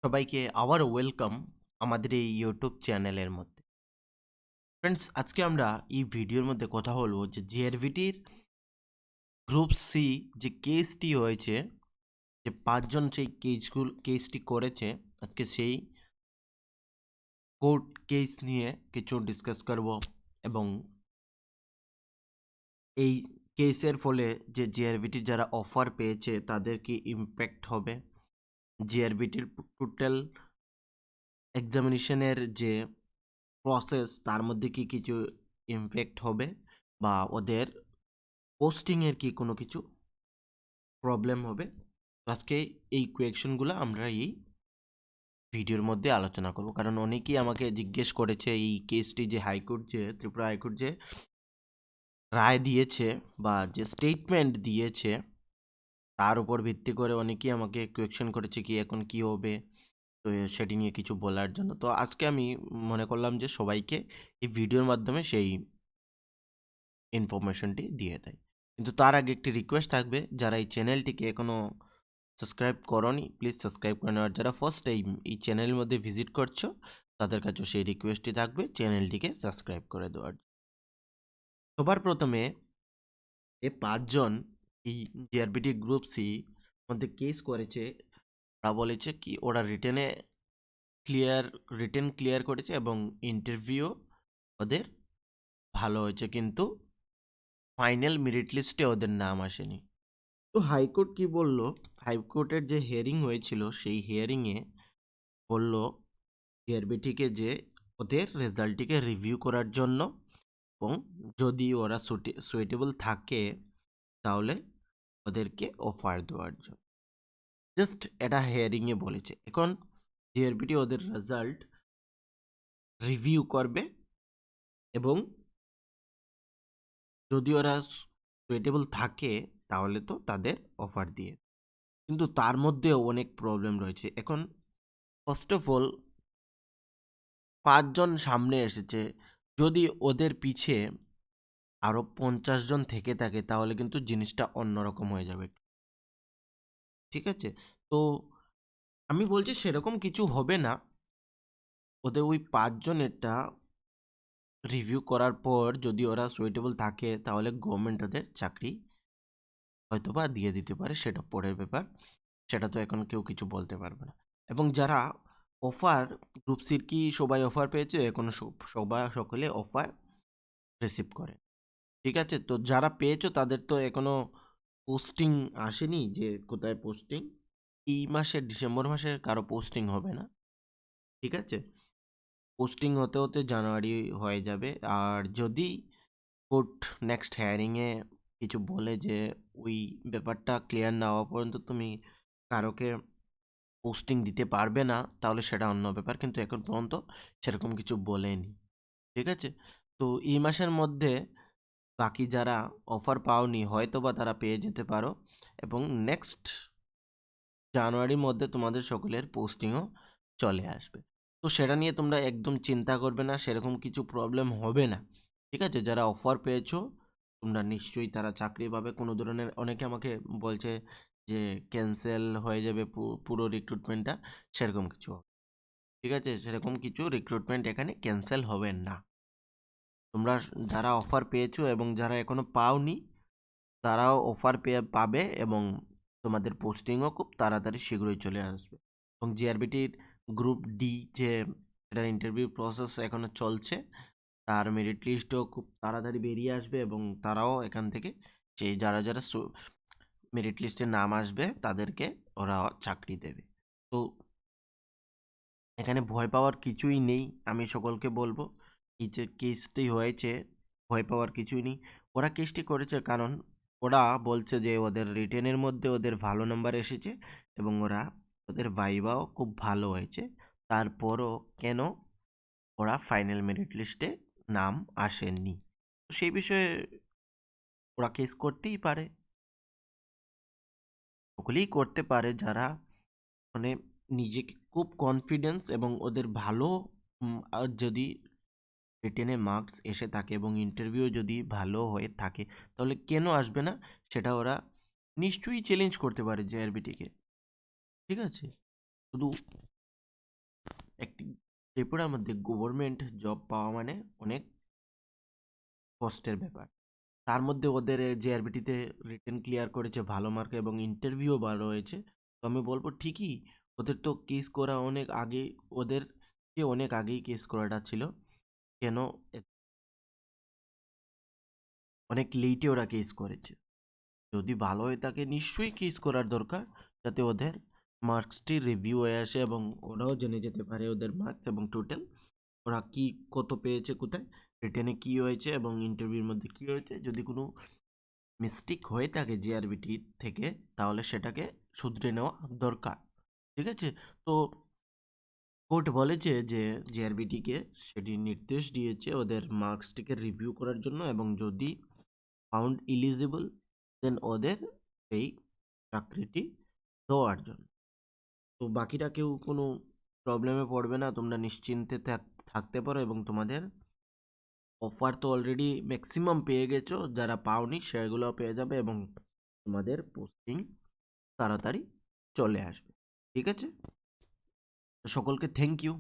সবাইকে আবারও ওয়েলকাম আমাদের এই ইউটিউব চ্যানেলের মধ্যে। ফ্রেন্ডস, আজকে আমরা এই ভিডিওর মধ্যে কথা বলবো যে জিআরভিটির গ্রুপ সি যে কেসটি হয়েছে, যে পাঁচজন সেই কেসটি করেছে, আজকে সেই কোর্ট কেস নিয়ে কিছু ডিসকাস করব এবং এই কেসের ফলে যে জিআরভিটির যারা অফার পেয়েছে তাদের কি ইম্প্যাক্ট হবে, জিআরভিটির টোটাল এক্সামিনেশনের যে প্রসেস তার মধ্যে কি কিছু ইমপ্যাক্ট হবে, বা ওদের পোস্টিংয়ের কি কোনো কিছু প্রবলেম হবে। তো আজকে এই কোয়েকশনগুলো আমরা এই ভিডিওর মধ্যে আলোচনা করব, কারণ অনেকেই আমাকে জিজ্ঞেস করেছে এই কেসটি যে হাইকোর্ট, যে ত্রিপুরা হাইকোর্ট যে রায় দিয়েছে বা যে স্টেটমেন্ট দিয়েছে তার উপর ভিত্তি করে অনেকেই আমাকে কোয়েকশন করেছে কি এখন কি হবে, তো সেটি নিয়ে কিছু বলার জন্য। তো আজকে আমি মনে করলাম যে সবাইকে এই ভিডিওর মাধ্যমে সেই ইনফরমেশনটি দিয়ে দেয়। কিন্তু তার আগে একটি রিকোয়েস্ট থাকবে, যারা এই চ্যানেলটিকে এখনও সাবস্ক্রাইব করনি প্লিজ সাবস্ক্রাইব করে নেওয়ার, যারা ফার্স্ট এই চ্যানেলের মধ্যে ভিজিট করছো তাদের কাছেও সেই রিকোয়েস্টটি থাকবে চ্যানেলটিকে সাবস্ক্রাইব করে দেওয়ার। সবার প্রথমে এ পাঁচজন এই জিআরবিটি গ্রুপ সি মধ্যে কেস করেছে, ওরা বলেছে কি ওরা রিটেন ক্লিয়ার করেছে এবং ইন্টারভিউ ওদের ভালো হয়েছে, কিন্তু ফাইনাল মেরিট লিস্টে ওদের নাম আসেনি। তো হাইকোর্ট কি বলল, হাইকোর্টের যে হিয়ারিং হয়েছিল সেই হিয়ারিংয়ে বলল জিআরবিটিকে যে ওদের রেজাল্টটিকে রিভিউ করার জন্য, এবং যদি ওরা সুইটেবল থাকে তাহলে ওদেরকে অফার দেওয়ার জন্য। জাস্ট এটা হিয়ারিংয়ে বলেছে। এখন জিআরবিটি ওদের রেজাল্ট রিভিউ করবে এবং যদি ওরা সুইটেবল থাকে তাহলে তো তাদের অফার দিয়ে, কিন্তু তার মধ্যেও অনেক প্রবলেম রয়েছে। এখন ফার্স্ট অফ অল পাঁচজন সামনে এসেছে, যদি ওদের পিছে আরও 50 জন থেকে থাকে তাহলে কিন্তু জিনিসটা অন্যরকম হয়ে যাবে, ঠিক আছে? তো আমি বলছি সেরকম কিছু হবে না, ওদের ওই পাঁচজনেরটা রিভিউ করার পর যদি ওরা সুইটেবল থাকে তাহলে গভর্নমেন্ট ওদের চাকরি হয়তো বা দিয়ে দিতে পারে, সেটা পরের ব্যাপার, সেটা তো এখন কেউ কিছু বলতে পারবে না। এবং যারা অফার, গ্রুপ সির কি সবাই অফার পেয়েছে? এখন সকলে অফার রিসিভ করে, ঠিক আছে? তো যারা পেয়েছো তাদের তো এখনো পোস্টিং আসেনি, যে কোথায় পোস্টিং, এই মাসে ডিসেম্বর মাসে কারো পোস্টিং হবে না, ঠিক আছে? পোস্টিং হতে হতে জানুয়ারি হয়ে যাবে। আর যদি কোর্ট নেক্সট হেয়ারিংয়ে কিছু বলে যে ওই ব্যাপারটা ক্লিয়ার না হওয়া পর্যন্ত তুমি কারোকে পোস্টিং দিতে পারবে না, তাহলে সেটা অন্য ব্যাপার, কিন্তু এখন পর্যন্ত সেরকম কিছু বলেনি, ঠিক আছে? তো এই মাসের মধ্যে বাকি যারা অফার পাওনি হয়তো বা তারা পেয়ে যেতে পারো, এবং নেক্সট জানুয়ারির মধ্যে তোমাদের সকলের পোস্টিংও চলে আসবে। তো সেটা নিয়ে তোমরা একদম চিন্তা করবে না, সেরকম কিছু প্রবলেম হবে না, ঠিক আছে? যারা অফার পেয়েছো তোমরা নিশ্চয়ই তারা চাকরি পাবে। কোনো ধরনের, অনেকে আমাকে বলছে যে ক্যান্সেল হয়ে যাবে পুরো রিক্রুটমেন্টটা, সেরকম কিছু হবে, ঠিক আছে? সেরকম কিছু রিক্রুটমেন্ট এখানে ক্যান্সেল হবে না। তোমরা যারা অফার পেয়েছো এবং যারা এখনো পাওনি তারাও অফার পাবে, এবং তোমাদের পোস্টিংও খুব তাড়াতাড়ি শীঘ্রই চলে আসবে। এবং জিআরবিটির গ্রুপ ডি যে এটার ইন্টারভিউ প্রসেস এখনো চলছে, তার মেরিট লিস্টও খুব তাড়াতাড়ি বেরিয়ে আসবে, এবং তারাও এখান থেকে সেই যারা যারা মেরিট লিস্টে নাম আসবে তাদেরকে ওরা চাকরি দেবে। তো এখানে ভয় পাওয়ার কিছুই নেই, আমি সকলকে বলবো এই যে কেসটি হয়েছে ভয় পাওয়ার কিছুই নেই। ওরা কেসটি করেছে কারণ ওরা বলছে যে ওদের রিটেনের মধ্যে ওদের ভালো নাম্বার এসেছে এবং ওদের ভাইভাও খুব ভালো হয়েছে, তারপরও কেন ওরা ফাইনাল মেরিট লিস্টে নাম আসেনি। তো সেই বিষয়ে ওরা কেস করতেই পারে, সকলেই করতে পারে যারা মানে নিজেকে খুব কনফিডেন্স এবং ওদের ভালো আর যদি রিটেনে মার্কস এসে থাকে এবং ইন্টারভিউ যদি ভালো হয়ে থাকে তাহলে কেন আসবে না, সেটা ওরা নিশ্চয়ই চ্যালেঞ্জ করতে পারে জেআরবিটিকে, ঠিক আছে? শুধু একটি ত্রিপুরার মধ্যে গভর্নমেন্ট জব পাওয়া মানে অনেক কষ্টের ব্যাপার। তার মধ্যে ওদের জেআরবিটিতে রিটেন ক্লিয়ার করেছে ভালো মার্কে এবং ইন্টারভিউও ভালো হয়েছে। তো আমি বলবো ঠিকই ওদের তো কেস করা অনেক আগে, ওদের অনেক আগেই কেস করাটা ছিল। কেন অনেক লেটে ওরা কেস করেছে। যদি ভালো হয়ে থাকে নিশ্চয়ই কেস করার দরকার, যাতে ওদের মার্কসটি রিভিউ হয়ে আসে এবং ওরাও জেনে যেতে পারে ওদের মার্কস এবং টোটাল ওরা কি কত পেয়েছে, কোথায় রিটেনে কি হয়েছে এবং ইন্টারভিউর মধ্যে কি হয়েছে। যদি কোনো মিস্টেক হয়ে থাকে জিআরবিটি থেকে, তাহলে সেটাকে শুধরে নেওয়া দরকার। ঠিক আছে? তো কোর্ট বলেছে যে জিআরবিটিকে সেটি নির্দেশ দিয়েছে ওদের মার্কসটিকে রিভিউ করার জন্য এবং যদি ফাউন্ড ইলিজিবল দেন ওদের এই চাকরিটি দেওয়ার জন্য। তো বাকিরা কেউ কোনো প্রবলেমে পড়বে না, তোমরা নিশ্চিন্তে থাকতে পারো এবং তোমাদের অফার তো অলরেডি ম্যাক্সিমাম পেয়ে গেছো, যারা পাওনি সেগুলোও পেয়ে যাবে এবং তোমাদের পোস্টিং তাড়াতাড়ি চলে আসবে। ঠিক আছে? সকলকে থ্যাংক ইউ।